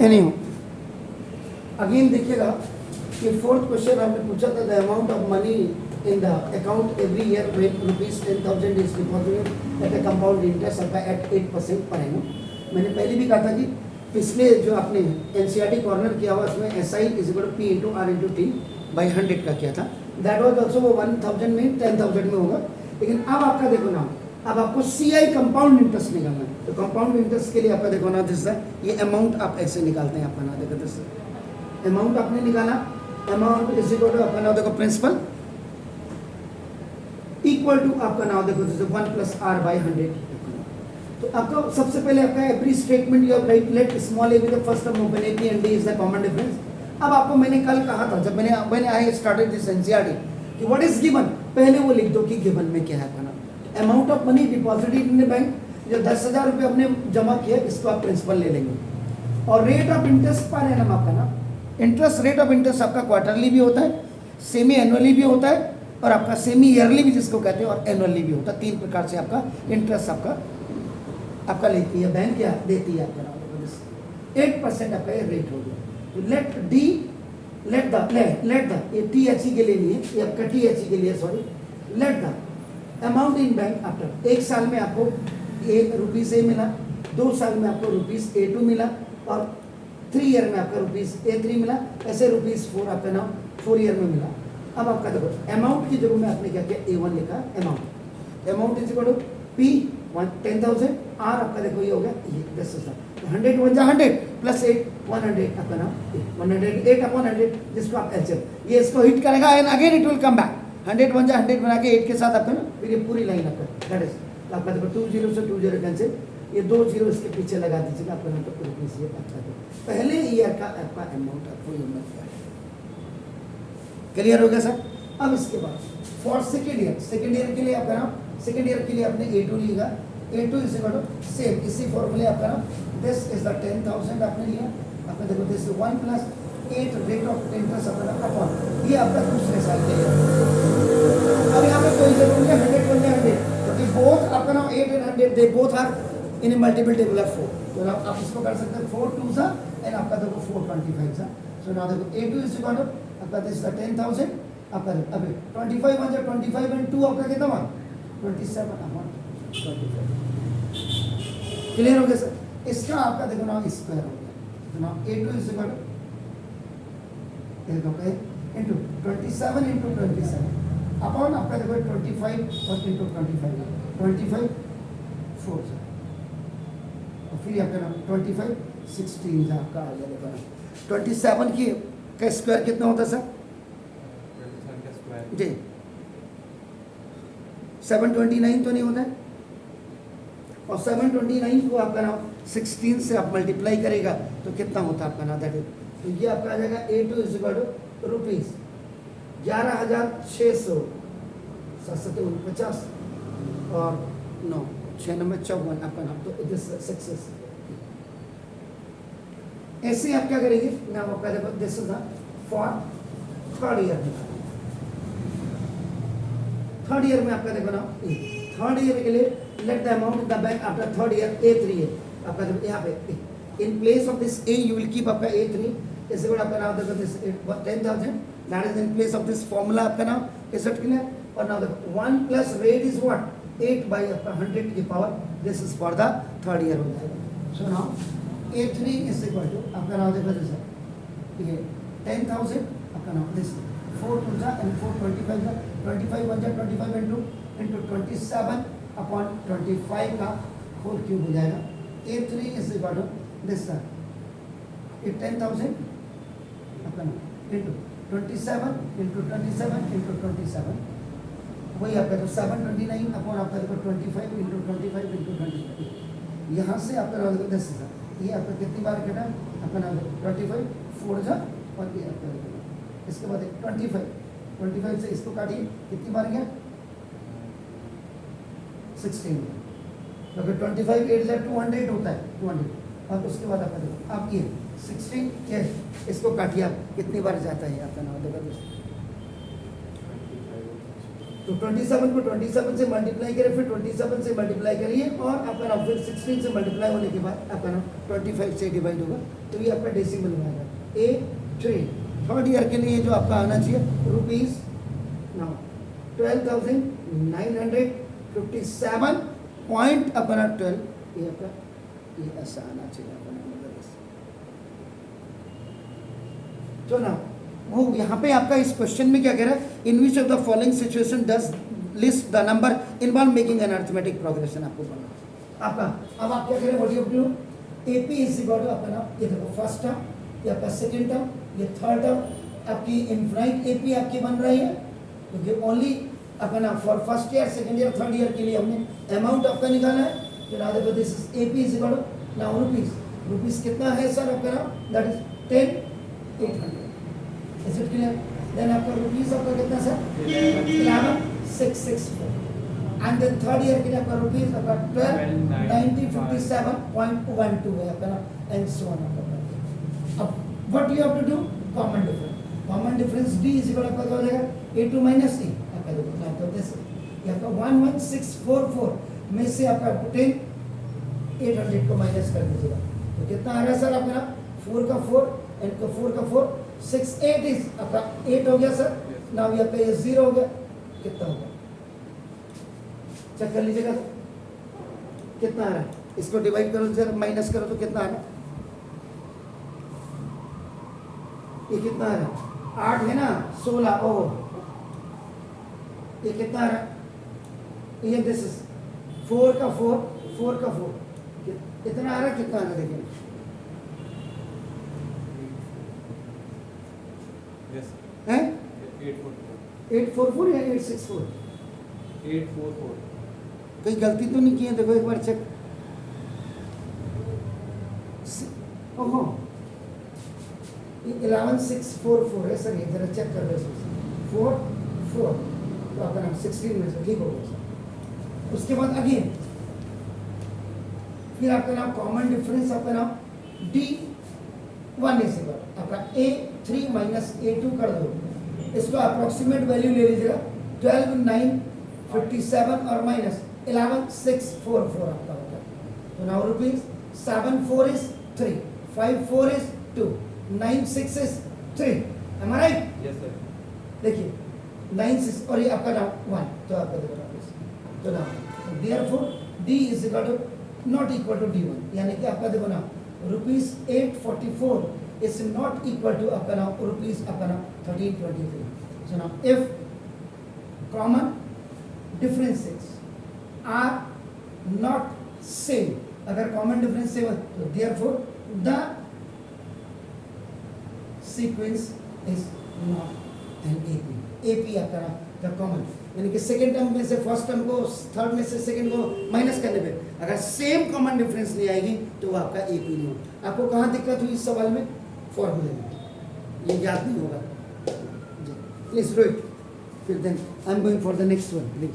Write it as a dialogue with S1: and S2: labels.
S1: Any again देखिएगा कि fourth question आपने पूछा था, the amount of money in the account every year when ₹10,000 is deposited at a compound interest eight 8% per annum. मैंने पहले भी कहा था कि पिछले जो आपने एनसीईआरटी कॉर्नर किया हुआ उसमें SI is equal to P into R into T by 100 का किया था। दैट वाज ऑल्सो वो 1000 में 10,000 में होगा। लेकिन अब आपका देखो ना, अब आपको CI कंपाउंड इंटरेस्ट निकालना है। तो कंपाउंड इंटरेस्ट के लिए आपका देखो ना, दिस ये अमाउंट आप ऐसे निकालते हैं। आपका ना देखो दिस अमाउंट आपने निकाला, अमाउंट इज इक्वल टू आपका नाम देखो प्रिंसिपल इक्वल टू आपका नाम देखो जैसे 1 प्लस R बाई 100। तो आपका सबसे पहले आपका every statement you right let small A be the first term of AP and D is the common difference. अब आपको मैंने कल कहा था जब मैंने आई स्टार्टेड दिस एनसीईआरटी कि व्हाट इज गिवन, पहले वो लिख दो कि गिवन में क्या है। अपना amount of money deposited in the bank, जो 10,000 रुपये आपने जमा किया इसको आप प्रिंसिपल ले लेंगे। और rate of interest per annum आपका ना, इंटरेस्ट रेट ऑफ इंटरेस्ट आपका क्वार्टरली भी होता है, सेमी एनुअली भी होता है, और आपका सेमी ईयरली भी जिसको कहते हैं, और एनुअली भी होता है। 3 प्रकार से आपका इंटरेस्ट आपका लेती है बैंक, या देती है आपका 8% आपका ये रेट हो गया। लेट द ये THE के लिए नहीं है, ये आपका THE के लिए sorry. Let the amount in bank after, 1 साल में आपको ₹A मिला, 2 साल में आपको ₹A2 मिला, और 3 ईयर में आपका ₹A3 मिला, ऐसे ₹4 आपका नाम 4 ईयर में मिला। अब आपका देखो अमाउंट की जगह में आपने क्या किया, A1 लिखा amount is equal to P 10,000 R आपका देखो ये हो गया ये 10,000। 100 1 100 प्लस 8 100 आपका नाम 108 अपॉन 100, जिसको आप LCM ये इसको हिट करेगा and again it will come back. 100 1 100 बना के 8 के साथ आपका ना फिर ये पूरी लाइन आपका दैट इज आपका देखो 20 से 20 कैंसिल, ये 2 0 इसके पीछे लगा दीजिएगा आपका नाम तो रुपीस ये आपका पहले ईयर का आपका अमाउंट आपको ये मिल गया। क्लियर हो गया सर। अब इसके बाद फॉर सेकेंड ईयर के लिए आपका नाम, सेकेंड ईयर के लिए आपने A2 लिखा, A2 is equal to same इसी फॉर्मूले आपका नाम, दिस इज द 10,000 आपने लिया, आपका देखो this 1 plus 8 rate of interest अपना अपॉन ये आपका दूसरे साल के लिए। अब यहाँ पे कोई जरूरी है 100 100 क्योंकि बोथ आपका नाम 8 and 100 they both are in a multiple table of 4, तो आप इसको कर सकते हैं 4 2 सा एंड आपका देखो 425 सा। सो नाउ देखो A2 इज इक्वल टू आपका दिस 10,000 आपका अभी 25 1 25 एंड 2 आपका कितना हुआ 27 अपॉन 25। क्लियर हो गया सर। इसका आपका देखो ना स्क्वायर हो गया, तो now A2 is equal to okay into 27 into 27 upon आपका देखो 25 और इनटू 25 4 से, और फिर आपका नाम 25 16 आपका आ गया। देखो ना 27 की का स्क्वायर कितना होता है सर जी 729 तो नहीं होता है, और 729 को आपका नाम 16 से आप मल्टीप्लाई करेगा तो कितना होता है आपका नाम दैट इज, तो ये आपका आ जाएगा A2 is equal to rupees 11,600 750 और 9 6 9 54 आपका नाम, तो इट इज सक्सेस। ऐसे आप क्या करेंगे नाम आपका देखो this is for third year. Third year में आपका देखो ना थर्ड ईयर के लिए let the amount in the bank after third year A3 है आपका देखो यहाँ पे in place of this A you will keep आपका A3 इससे बड़ा आपका नाम देखो this 10,000 that is in place of this formula आपका नाम इज इट क्लियर। और नाउ देखो 1 plus rate is what 8 by आपका 100 की power, this is for the third year हो जाएगा। So now A3 is equal to आपका नाम देखो दिस ये 10,000 आपका नाम दिस 4 2 जा एंड 4 25 जा 25 1 जा 25 इनटू 27 अपॉन 25 का होल क्यूब हो जाएगा। A3 is equal to this sir ये 10,000 अपना इनटू 27 इनटू 27 इनटू 27 वही आपका तो 729 अपॉन आपका देखो 25 इनटू 25 इनटू 25 यहाँ से आपका नाम देखो 10,000 ये आपका कितनी बार कटा आपका नाम 25 4 जा और ये आपका इसके बाद 25 से इसको काटिए कितनी बार गया 16, अगर 25 8 जा 200 होता है 200, अब उसके बाद आपका देखो आप ये 16 क्या है इसको काटिए आप कितनी बार जाता है आपका नाम देखो तो 27 को 27 से मल्टीप्लाई करें, फिर 27 से मल्टीप्लाई करिए और आपका नाम फिर 16 से मल्टीप्लाई होने के बाद आपका नाम 25 से डिवाइड होगा, तो ये आपका डेसिमल में आएगा। A3 थर्ड ईयर के लिए जो आपका आना चाहिए रुपीज नाउ 12,957 पॉइंट अपना 12, ये आपका ये ऐसा आना चाहिए अपना मतलब ऐसे। तो ना वो यहाँ पे आपका इस क्वेश्चन में क्या कह रहा है, in which of the following situation does list the number involve making an arithmetic progression, आपको पढ़ना आपका। अब आप क्या करें, what you do, AP is equal to अपना ये देखो फर्स्ट टर्म, ये आपका सेकंड टर्म, ये थर्ड टर्म, आपकी इनफाइनाइट एपी आपकी बन रही है क्योंकि ओनली अपना for first year second year third year के लिए हमने अमाउंट आपका निकाला है। तो now देखो this is AP is equal to now rupees कितना है सर आपका नाम, that is 10,800, is it clear. Then आपका रुपीस आपका कितना sir 11,664 and then third year के लिए आपका रुपीस आपका 12,9057.12 है आपका नाम एंड सो ऑन आपका। अब what you have to do, common difference d is equal आपका क्या हो जाएगा a2 माइनस a आपका देखो ना तो दिस ये आपका 11,644 में से आपका 10,800 को माइनस कर दीजिएगा, तो कितना आ रहा है सर आपका 4 का 4 एंड का 4 का 4 6 8 इज आपका 8 हो गया सर। नाउ ये आपका ये 0 हो गया, कितना होगा चेक कर लीजिएगा कितना आ रहा है, इसको डिवाइड करो सर माइनस करो तो कितना आ रहा है, ये कितना आ रहा है 8 है ना 16, ओह ये कितना आ रहा है, ये दिस इज 4 का 4 इतना आ रहा है, कितना आ रहा है देखिए हैं 844 या 864,
S2: 844
S1: कोई गलती तो नहीं की है, देखो एक बार चेक, ओहो 11,644 है सर, ये जरा चेक कर लो 4 4 तो आपका नाम 16 में से ठीक होगा सर। उसके बाद अगेन फिर आपका नाम कॉमन डिफरेंस आपका नाम D1 इज इक्वल आपका A3 माइनस A2 कर दो, इसको अप्रोक्सीमेट वैल्यू ले लीजिएगा 12,957 और माइनस 11,644 आपका होगा। तो now rupees 74 is 3, 54 is 2, 96 is 3, am I right?
S2: Yes sir.
S1: देखिए 96 और ये आपका नाम 1, तो आपका देखो वापस, तो नाम therefore D is equal to not equal to D1, यानी कि आपका देखो ना rupees 844 is not equal to आपका नाम रुपीज आपका नाम 1323। So now if common differences are not same, अगर कॉमन डिफरेंस सेम है तो therefore the sequence is not an AP आपका नाम द कॉमन, यानी कि सेकेंड टर्म में से फर्स्ट टर्म को थर्ड में से सेकेंड को माइनस करने पे अगर सेम कॉमन डिफरेंस नहीं आएगी तो वो आपका एपी नहीं होगा। आपको कहाँ दिक्कत हुई इस सवाल में, फॉर्मूले में, ये याद नहीं होगा, प्लीज राइट, फिर then I am going for the next one please.